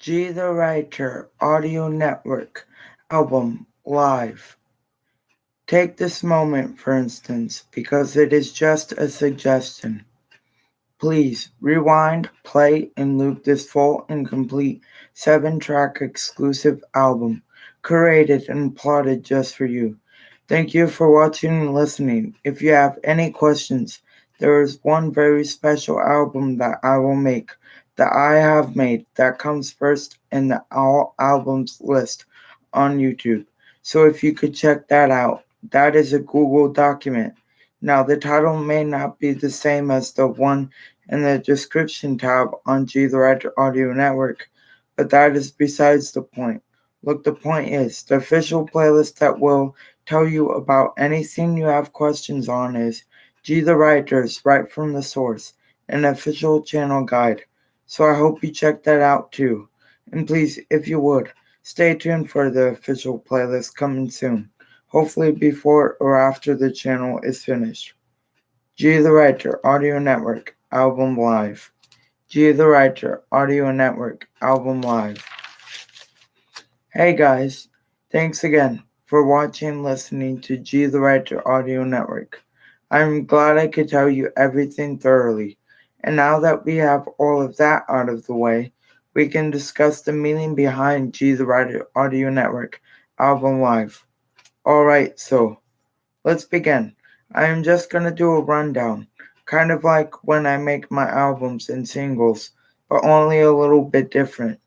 G the Writer Audio Network album live. Take this moment, for instance, because it is just a suggestion. Please rewind, play, and loop this full and complete 7-track exclusive album, curated and plotted just for you. Thank you for watching and listening. If you have any questions, there is one very special album that I will make, that I have made, that comes first in the all albums list on YouTube. So if you could check that out, that is a Google document. Now, the title may not be the same as the one in the description tab on G the Writer Audio Network, but that is besides the point. Look, the point is the official playlist that will tell you about anything you have questions on is G the Writers, right from the source, an official channel guide. So I hope you check that out too. And please, if you would, stay tuned for the official playlist coming soon, hopefully before or after the channel is finished. G the Writer Audio Network Album Live. G the Writer Audio Network Album Live. Hey guys, thanks again for watching and listening to G the Writer Audio Network. I'm glad I could tell you everything thoroughly. And now that we have all of that out of the way, we can discuss the meaning behind G the Writer Audio Network Album Live. Alright, so let's begin. I am just gonna do a rundown, kind of like when I make my albums and singles, but only a little bit different.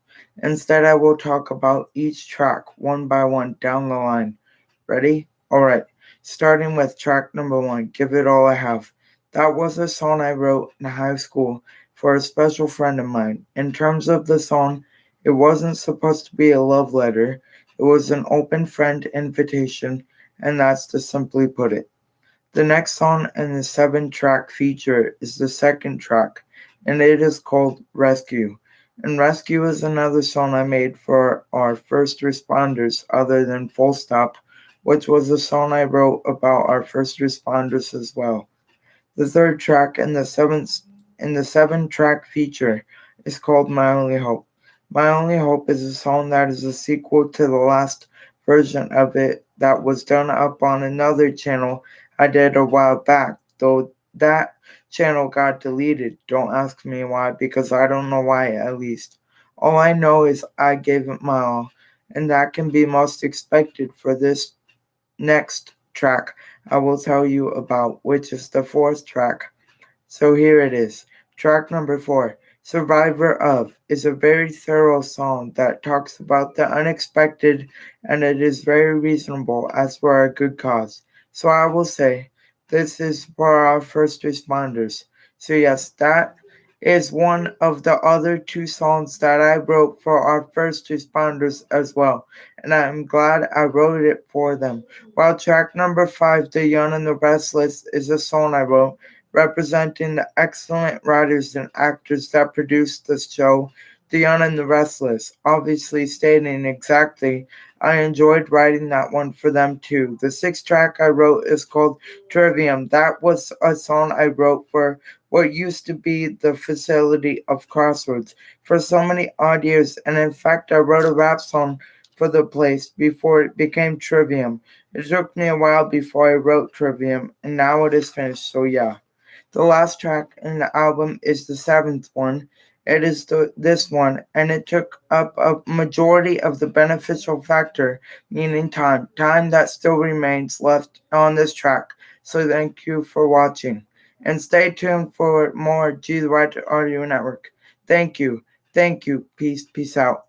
Instead, I will talk about each track one by one down the line. Ready? Alright, starting with track number 1, Give It All I Have. That was a song I wrote in high school for a special friend of mine. In terms of the song, it wasn't supposed to be a love letter, it was an open friend invitation, and that's to simply put it. The next song in the 7-track feature is the second track, and it is called Rescue. And Rescue is another song I made for our first responders other than Full Stop, which was a song I wrote about our first responders as well. The third track in the 7-track feature is called My Only Hope. My Only Hope is a song that is a sequel to the last version of it that was done up on another channel I did a while back, though that channel got deleted. Don't ask me why, because I don't know why at least. All I know is I gave it my all, and that can be most expected for this next track I will tell you about, which is the 4th track. So here it is. Track number 4, Survivor of, is a very thorough song that talks about the unexpected, and it is very reasonable as for a good cause. So I will say, this is for our first responders. So yes, that is one of the other 2 songs that I wrote for our first responders as well, and I'm glad I wrote it for them. While track number 5, The Young and the Restless, is a song I wrote representing the excellent writers and actors that produced the show, The Young and the Restless, obviously stating exactly I enjoyed writing that one for them too. The 6th track I wrote is called Trivium. That was a song I wrote for what used to be the facility of Crossroads for so many odd years, and in fact I wrote a rap song for the place before it became Trivium. It took me a while before I wrote Trivium, and now it is finished, so yeah. The last track in the album is the 7th one. It is this one, and it took up a majority of the beneficial factor, meaning time. Time that still remains left on this track. So thank you for watching. And stay tuned for more G the Writer Audio Network. Thank you. Thank you. Peace. Peace out.